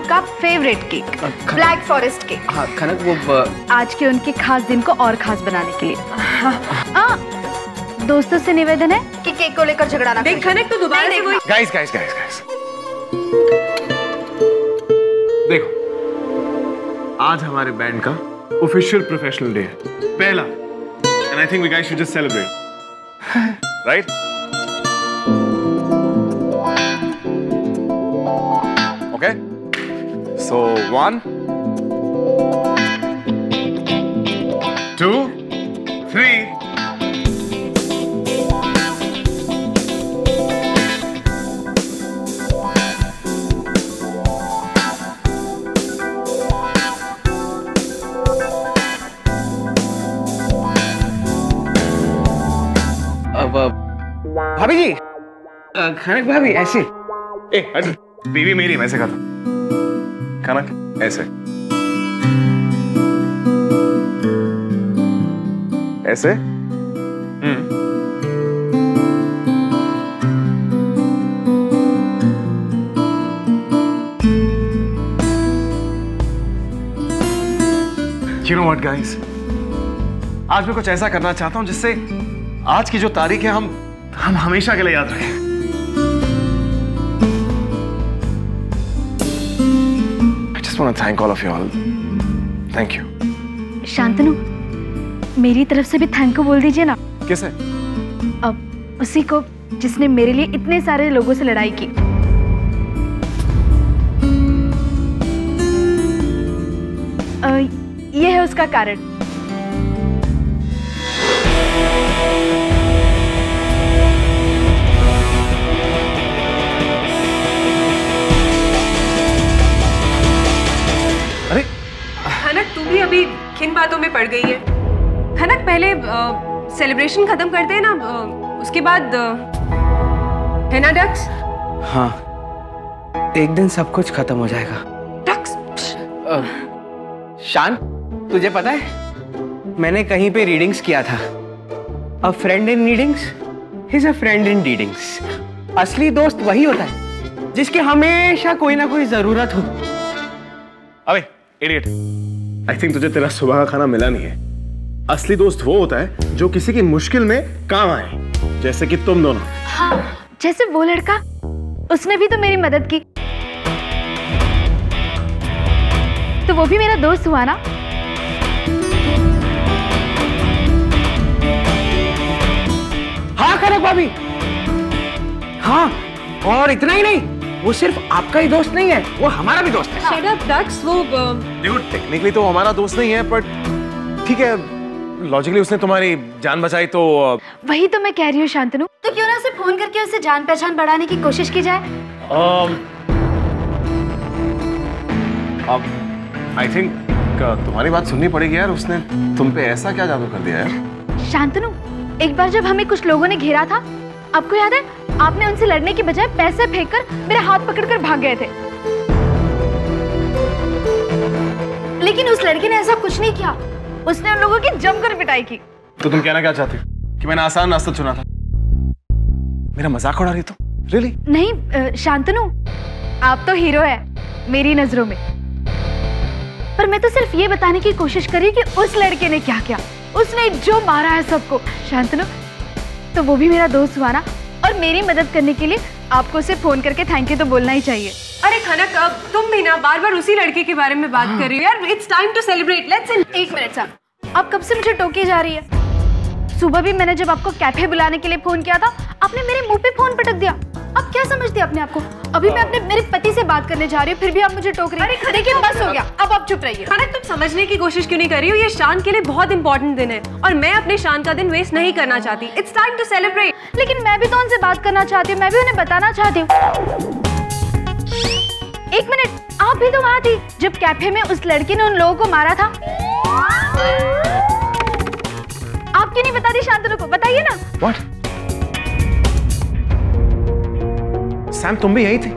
का favourite cake, black forest cake. हाँ खनक, वो आज के उनके खास दिन को और खास बनाने के लिए। दोस्तों से निवेदन है कि केक को लेकर झगड़ा ना करें। देख खनक, तो दोबारा से वही। गाइस देखो, आज हमारे बैंड का ऑफिशियल प्रोफेशनल डे है, पहला, and I think we guys should just celebrate, right? Okay, so 1 2 3 भाभी जी, खनक भाभी ऐसे। बीवी मेरी, मैं ऐसे खाता। खनक ऐसे ऐसे। You know what, guys? आज मैं कुछ ऐसा करना चाहता हूं जिससे आज की जो तारीख है हम हमेशा के लिए याद रखें। I just want to thank all of you all. Thank you. Shantanu, मेरी तरफ से भी थैंक यू बोल दीजिए ना। किसे? अब उसी को जिसने मेरे लिए इतने सारे लोगों से लड़ाई की। ये है उसका कारण। खनक, तू भी अभी किन बातों में पड़ गई है? खनक, पहले सेलिब्रेशन खत्म करते हैं ना, उसके बाद है ना डक्स? हाँ, एक दिन सब कुछ खत्म हो जाएगा। डक्स। शान, तुझे पता है मैंने कहीं पे रीडिंग्स किया था, a friend in readings is a friend in deedings. असली दोस्त वही होता है जिसकी हमेशा कोई ना कोई जरूरत हो। अबे इडियट, आई थिंक तुझे तेरा सुबह का खाना मिला नहीं है। असली दोस्त वो होता है जो किसी की मुश्किल में काम आए, जैसे कि तुम दोनों। हाँ, जैसे वो लड़का, उसने भी तो मेरी मदद की, तो वो भी मेरा दोस्त हुआ ना। हाँ खनक भाभी, हाँ, और इतना ही नहीं, वो सिर्फ आपका ही दोस्त नहीं है, वो हमारा भी दोस्त है। Shut up, Dux, वो देखो, टेक्निकली तो हमारा दोस्त नहीं है, पर ठीक है, लॉजिकली उसने तुम्हारी जान बचाई तो वही तो मैं कह रही हूँ शांतनु, तो क्यों ना उसे फोन करके उससे जान पहचान बढ़ाने की कोशिश की जाए। अब आई थिंक तुम्हारी बात सुननी पड़ेगी यार, उसने तुम पे ऐसा क्या जादू कर दिया यार? शांतनु, एक बार जब हमें कुछ लोगों ने घेरा था, आपको याद है, आपने उनसे लड़ने की बजाय पैसे फेंककर मेरे हाथ पकड़कर भाग गए थे। लेकिन उस लड़के ने ऐसा कुछ नहीं किया, उसने उन लोगों की जमकर पिटाई की। तो तुम कहना क्या चाहती हो कि मैंने आसान रास्ता चुना था? मेरा मजाक उड़ा रही तुम? रियली? नहीं शांतनु, आप तो हीरो है मेरी नजरों में, पर मैं तो सिर्फ ये बताने की कोशिश कर रही हूँ कि उस लड़के ने क्या किया। उसने जो मारा है सबको, शांतनु, तो वो भी मेरा दोस्त हुआ ना, और मेरी मदद करने के लिए आपको उसे फोन करके थैंक यू तो बोलना ही चाहिए। अरे खनक, अब तुम भी ना बार बार उसी लड़के के बारे में बात कर रही हो यार। It's time to celebrate, let's. एक मिनट साहब, आप कब से मुझे टोकी जा रही है? सुबह भी मैंने जब आपको कैफे बुलाने के लिए फोन किया था, आपने मेरे मुंह पे फोन पटक दिया। आप क्या समझती हैं अपने आप को? अभी मैं अपने मेरे पति से बात करने जा रही हूँ, फिर भी आप मुझे टोक रही हैं। अरे देखिए, बस हो गया, अब आप चुप रहिए। खनक, तुम समझने की कोशिश क्यों नहीं कर रही हो? ये शान के लिए बहुत इंपॉर्टेंट दिन है और मैं अपने शान का दिन वेस्ट नहीं करना चाहती। It's time to celebrate. लेकिन मैं भी तो उनसे बात करना चाहती हूँ, मैं भी उन्हें बताना चाहती हूँ। एक मिनट, आप भी तो वहाँ थी जब कैफे में उस लड़की ने उन लोगों को मारा था। आप क्यों नहीं बता दी शांतनु को? बताइए ना। What? सैम, तुम भी यही थी?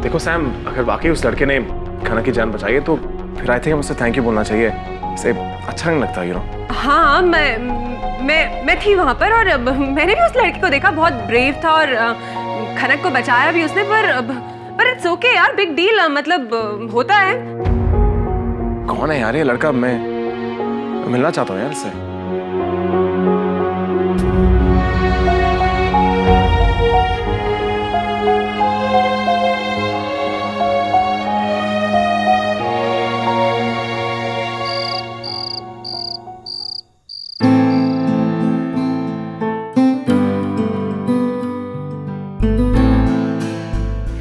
देखो सैम, अगर वाकई उस लड़के ने खनक की जान बचाई है तो फिर आई थिंक हम उसे थैंक यू बोलना चाहिए। इसे अच्छा नहीं लगता, यू नो। हाँ, मैं थी वहाँ पर और मैंने भी उस लड़के को देखा, बहुत ब्रेव था और खनक को बचाया भी उसने, पर पर इट्स ओके यार, बिग डील, मतलब होता है। कौन है यार ये लड़का? मैं मिलना चाहता हूँ यार इससे।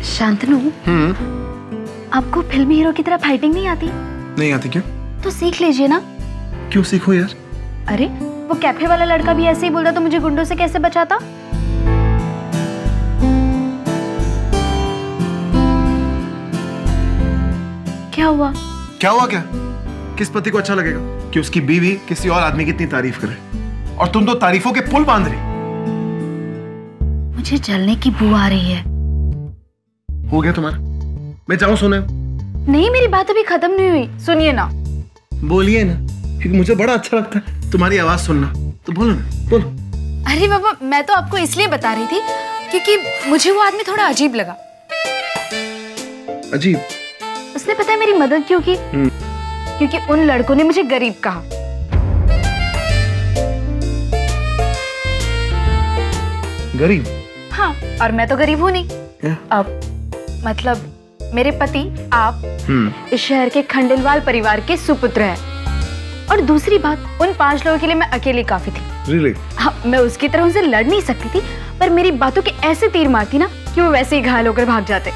शांतनु, आपको फिल्मी हीरो की तरह फाइटिंग नहीं आती? नहीं आती। क्यों? तो सीख लीजिए ना। क्यों सीखो यार? अरे वो कैफे वाला लड़का भी ऐसे ही बोलता तो मुझे गुंडों से कैसे बचाता? क्या हुआ? क्या हुआ? क्या? किस पति को अच्छा लगेगा कि उसकी बीवी किसी और आदमी की इतनी तारीफ करे? और तुम तो तारीफों के पुल बांध रही। मुझे जलने की बू आ रही है। हो गया तुम्हारा? मैं जाऊं सोने? नहीं, मेरी बात अभी खत्म नहीं हुई, सुनिए ना। बोलिए ना, क्योंकि मुझे बड़ा अच्छा लगता है तुम्हारी आवाज सुनना। तो बोलो ना, बोलो। अरे बाबा, मैं तो आपको इसलिए बता रही थी क्योंकि मुझे वो आदमी थोड़ा अजीब लगा। अजीब? उसने पता है मेरी मदद क्यों की? क्योंकि उन लड़कों ने मुझे गरीब कहा। गरीब? हाँ, और मैं तो गरीब हूँ नहीं। अब मतलब मेरे पति आप इस शहर के खंडेलवाल परिवार के सुपुत्र हैं। और दूसरी बात, उन 5 लोगों के लिए मैं अकेली काफी थी। Really? हाँ, मैं उसकी तरह उनसे लड़ नहीं सकती थी, पर मेरी बातों के ऐसे तीर मारती ना कि वो वैसे ही घायल होकर भाग जाते।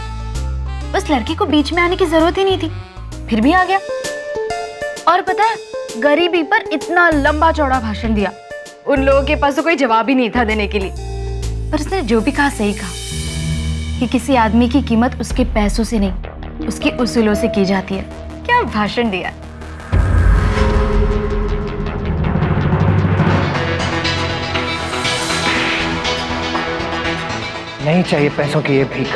उस लड़के को बीच में आने की जरूरत ही नहीं थी, फिर भी आ गया। और पता है, गरीबी पर इतना लंबा चौड़ा भाषण दिया, उन लोगों के पास तो कोई जवाब ही नहीं था देने के लिए। पर उसने जो भी कहा सही कहा कि किसी आदमी की कीमत उसके पैसों से नहीं, उसके उसूलों से की जाती है। क्या भाषण दिया! नहीं चाहिए पैसों की ये भीख।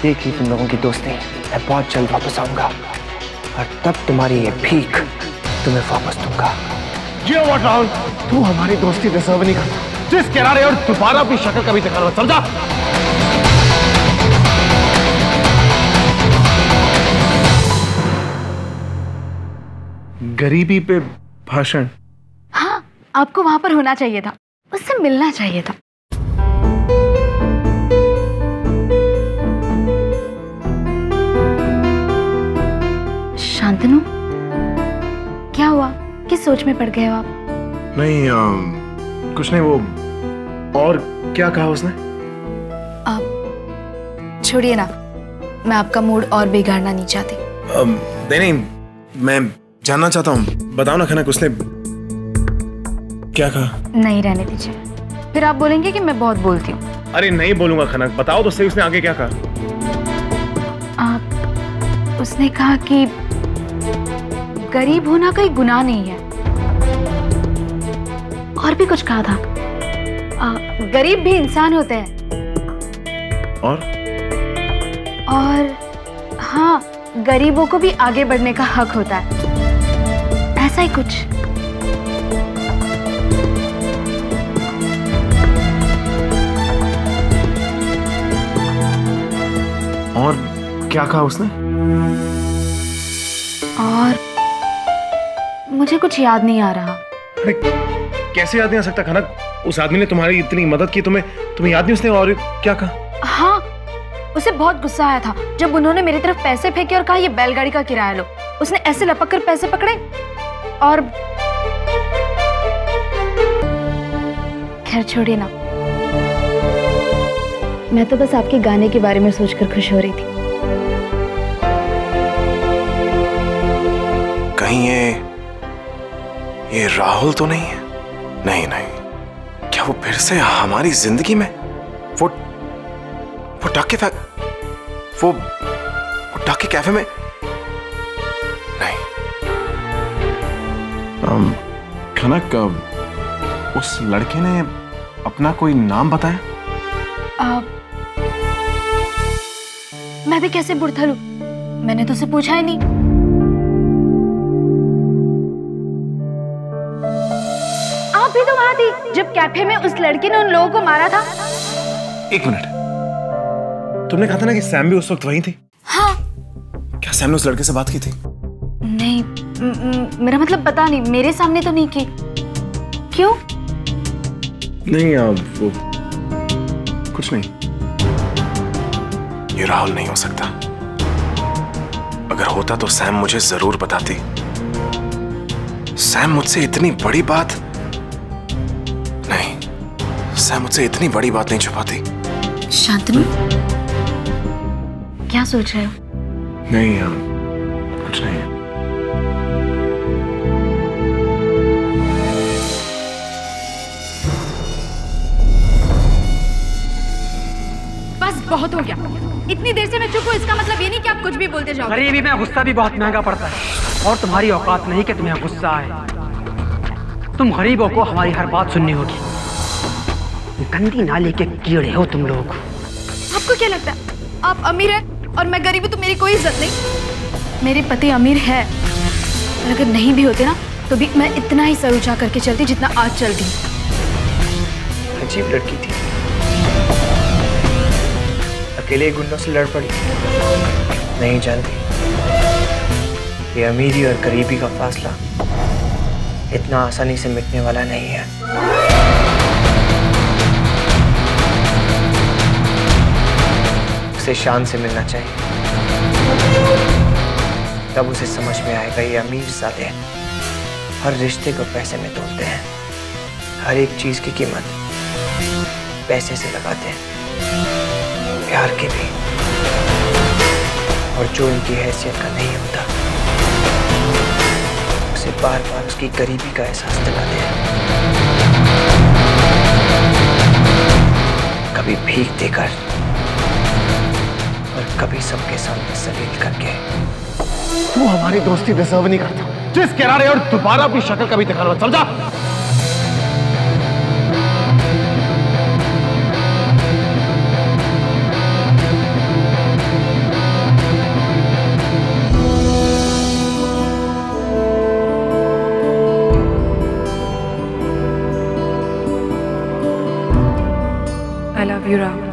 देख ली तुम लोगों की दोस्ती, मैं बहुत जल्द वापस आऊंगा और तब तुम्हारी ये भीख तुम्हें वापस दूंगा। ये व्हाट राहुल, तू हमारी दोस्ती डिजर्व नहीं करता। जिस किनारे और दोबारा अपनी शक्ल कभी दिखाना मत, समझा? गरीबी पे भाषण? हाँ, आपको वहां पर होना चाहिए था, उससे मिलना चाहिए था। शांतनु, क्या हुआ? किस सोच में पड़ गए हो आप? नहीं, कुछ नहीं। वो और क्या कहा उसने? आप छोड़िए ना, मैं आपका मूड और बिगाड़ना नहीं चाहती। नहीं, मैं जानना चाहता हूँ। बताओ ना खनक, उसने क्या कहा? नहीं, रहने दीजिए, फिर आप बोलेंगे कि मैं बहुत बोलती हूँ। अरे नहीं बोलूंगा खनक, बताओ तो सही, उसने आगे क्या कहा? उसने कहा कि गरीब होना कोई गुनाह नहीं है। और भी कुछ कहा था, गरीब भी इंसान होते हैं। और हाँ, गरीबों को भी आगे बढ़ने का हक होता है, ऐसा ही कुछ। और क्या कहा उसने? और मुझे कुछ याद नहीं आ रहा। अरे कैसे याद नहीं आ सकता खनक? उस आदमी ने तुम्हारी इतनी मदद की, तुम्हें याद नहीं उसने और क्या कहा? हाँ, उसे बहुत गुस्सा आया था जब उन्होंने मेरी तरफ पैसे फेंके और कहा ये बैलगाड़ी का किराया लो। उसने ऐसे लपक कर पैसे पकड़े और खैर छोड़िए ना, मैं तो बस आपके गाने के बारे में सोचकर खुश हो रही थी। कहीं ये राहुल तो नहीं है? नहीं, क्या वो फिर से हमारी जिंदगी में वो डाके कैफे में? नहीं। खनक, उस लड़के ने अपना कोई नाम बताया? मैं भी कैसे बुड़थल हूं, मैंने तो उसे पूछा ही नहीं। आप भी तो वहां थी जब कैफे में उस लड़के ने उन लोगों को मारा था। एक मिनट, तुमने कहा था ना कि सैम भी उस वक्त वहीं थी। हाँ। क्या सैम ने उस लड़के से बात की थी? नहीं, मेरा मतलब पता नहीं, मेरे सामने तो नहीं की। क्यों? नहीं वो कुछ नहीं। ये राहुल नहीं हो सकता। अगर होता तो सैम मुझे जरूर बताती। सैम मुझसे इतनी बड़ी बात नहीं, सैम मुझसे इतनी बड़ी बात नहीं छुपाती। शांतनु, क्या सोच रहे हो? नहीं कुछ नहीं। बस बहुत हो गया। इतनी देर से मैं चुप हूँ, इसका मतलब ये नहीं कि आप कुछ भी बोलते जाओ। गरीबी में गुस्सा भी बहुत महंगा पड़ता है और तुम्हारी औकात नहीं कि तुम्हें गुस्सा आए। तुम गरीबों को हमारी हर बात सुननी होगी। गंदी नाली के कीड़े हो तुम लोग। आपको क्या लगता है आप अमीर हैं और मैं गरीब हूँ तो मेरी कोई इज्जत नहीं? मेरे पति अमीर है, और अगर नहीं भी होते ना तो भी मैं इतना ही सर ऊंचा करके चलती जितना आज चलती। अजीब लड़की थी, अकेले गुंडों से लड़ पड़ी। नहीं जानती ये अमीरी और गरीबी का फासला इतना आसानी से मिटने वाला नहीं है। उसे शान से मिलना चाहिए, तब उसे समझ में आएगा ये अमीर साले हर रिश्ते को पैसे में तोलते हैं। हर एक चीज की कीमत पैसे से लगाते हैं, प्यार की भी। और जो इनकी हैसियत का नहीं होता उसे बार बार उसकी गरीबी का एहसास दिलाते हैं। कभी भीख देकर और कभी सबके सामने जलील करके। तू हमारी दोस्ती डिजर्व नहीं करता। जिस किनारे और दोबारा अपनी शक्ल कभी दिखाना मत, समझा? I love you, Rahul.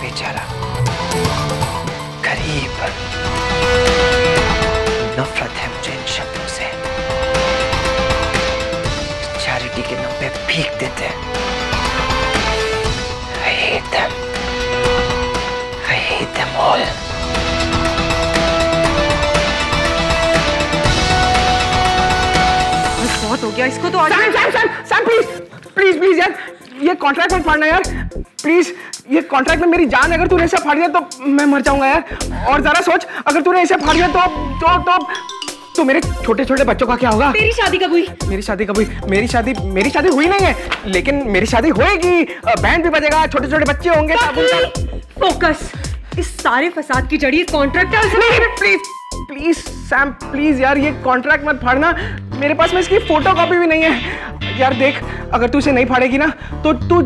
बेचारा गरीब, नफरत है मुझे इन शब्दों से। चैरिटी के नाम पे भीख देते हैं। I hate them. I hate them all. बहुत हो गया, इसको तो आज सैम प्लीज प्लीज यार, ये कॉन्ट्रैक्ट मत फाड़ना यार प्लीज। ये कॉन्ट्रैक्ट में मेरी जान, अगर तूने इसे फाड़ दिया तो मैं मर जाऊंगा यार। और जरा सोच, अगर तूने इसे फाड़ दिया तो मेरे छोटे छोटे बच्चों का क्या होगा? तेरी शादी कब हुई? मेरी शादी कब हुई? मेरी शादी हुई नहीं है, लेकिन मेरी शादी होएगी। बैंड भी बजेगा, छोटे छोटे बच्चे होंगे। फोकस, इस सारे फसाद की जड़ी कॉन्ट्रैक्ट है। प्लीज प्लीज सैम प्लीज यार, ये कॉन्ट्रैक्ट मत फाड़ना। मेरे पास में इसकी फोटो कॉपी भी नहीं है यार। देख, अगर तू इसे नहीं फाड़ेगी ना तो तू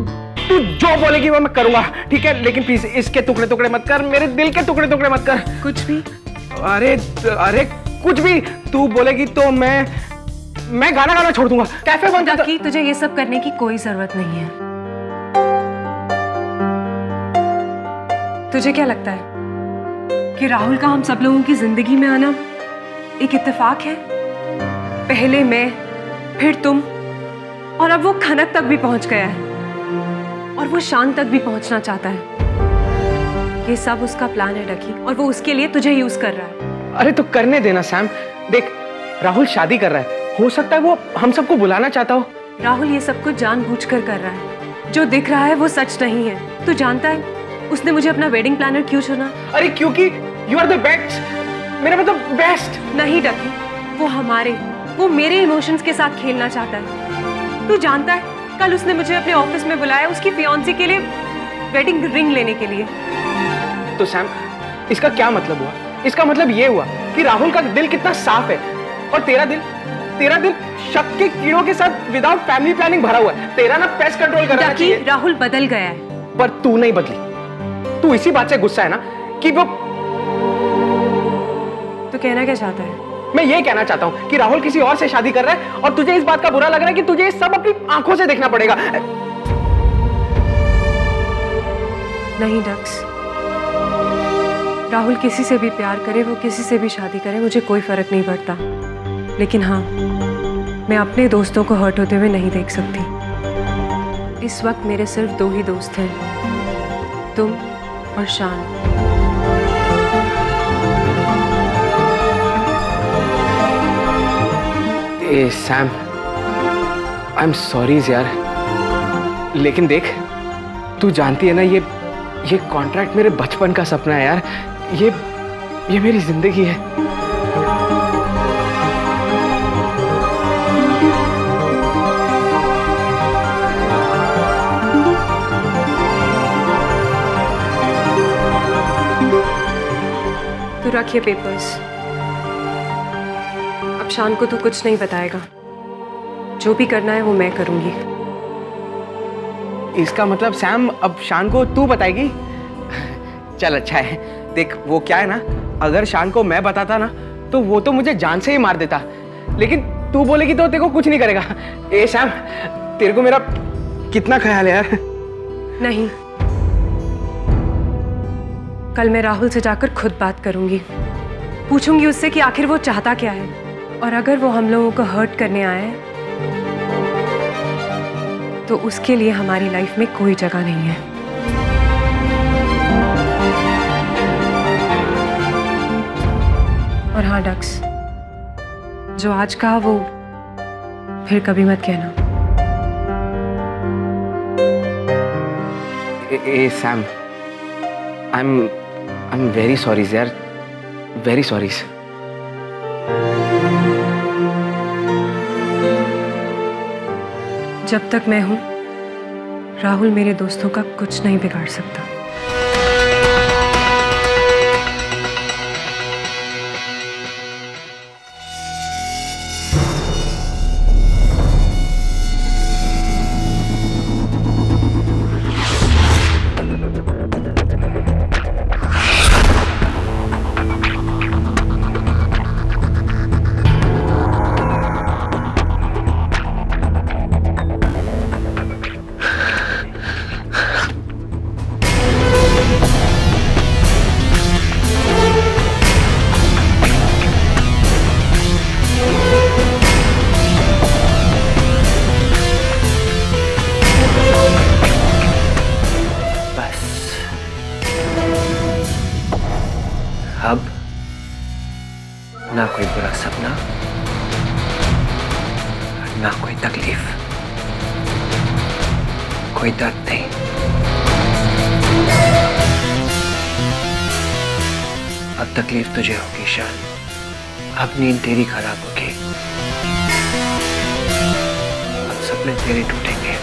जो बोलेगी वो मैं करूंगा, ठीक है? लेकिन प्लीज इसके टुकड़े टुकड़े मत कर, मेरे दिल के टुकड़े टुकड़े मत कर। कुछ भी? अरे कुछ भी तू बोलेगी तो मैं गाना गाना छोड़ दूंगा। कैफे बंद कर। कि तुझे ये सब करने की कोई जरूरत नहीं है। तुझे क्या लगता है कि राहुल का हम सब लोगों की जिंदगी में आना एक इत्तेफाक है? पहले मैं, फिर तुम, और अब वो खनक तक भी पहुंच गया है, और वो शान तक भी पहुंचना चाहता है। ये सब उसका प्लान है डकी, और वो उसके लिए तुझे यूज कर रहा है। अरे तो करने देना सैम। देख, राहुल शादी कर रहा है, हो सकता है वो हम सबको बुलाना चाहता हो। राहुल ये सब कुछ जानबूझकर कर रहा है। जो दिख रहा है वो सच नहीं है। तू जानता है उसने मुझे अपना वेडिंग प्लानर क्यों चुना? अरे क्योंकि यू आर द बेस्ट। मेरा मतलब बेस्ट नहीं डकी, वो मेरे इमोशंस के साथ खेलना चाहता है। तू जानता है कल उसने मुझे अपने ऑफिस में बुलाया उसकी फियांसी के लिए वेडिंग रिंग लेने के लिए। तो सैम, इसका क्या मतलब हुआ? इसका मतलब ये हुआ कि राहुल का दिल कितना साफ है, और तेरा दिल शक के कीड़ों के साथ विदाउट फैमिली प्लानिंग भरा हुआ है। तेरा ना पेस्ट कंट्रोल करना चाहिए। राहुल बदल गया है। पर तू नहीं बदली। तू इसी बात से गुस्सा है ना कि वो। तो कहना क्या चाहता है? मैं ये कहना चाहता हूँ कि राहुल किसी और से शादी कर रहा है और तुझे इस बात का बुरा लग रहा है कि तुझे सब अपनी आंखों से देखना पड़ेगा। नहीं डक्स, राहुल किसी से भी प्यार करे, वो किसी से भी शादी करे, मुझे कोई फर्क नहीं पड़ता। लेकिन हाँ, मैं अपने दोस्तों को हर्ट होते हुए नहीं देख सकती। इस वक्त मेरे सिर्फ 2 ही दोस्त हैं, तुम और शान। ए सैम, आई एम सॉरी यार, लेकिन देख तू जानती है ना ये कॉन्ट्रैक्ट मेरे बचपन का सपना है यार। ये मेरी जिंदगी है। तू रखिए पेपर्स। अब शान को तू कुछ नहीं बताएगा। जो भी करना है वो मैं करूंगी। इसका मतलब सैम अब शान को तू बताएगी? चल अच्छा है। देख वो क्या है ना, अगर शान को मैं बताता ना तो वो तो मुझे जान से ही मार देता, लेकिन तू बोलेगी तो तेरे को कुछ नहीं करेगा। ए सैम, तेरे को मेरा कितना ख्याल है यार। नहीं, कल मैं राहुल से जाकर खुद बात करूंगी। पूछूंगी उससे कि आखिर वो चाहता क्या है, और अगर वो हम लोगों को हर्ट करने आए तो उसके लिए हमारी लाइफ में कोई जगह नहीं है। और हाँ डक्स, जो आज कहा वो फिर कभी मत कहना। ए Sam, I am very sorry यार, वेरी सॉरी। जब तक मैं हूं, राहुल मेरे दोस्तों का कुछ नहीं बिगाड़ सकता। अब ना कोई बुरा सपना, ना कोई तकलीफ, कोई दर्द नहीं। अब तकलीफ तुझे होगी शान, अब नींद तेरी खराब होगी, अब सपने तेरे टूटेंगे।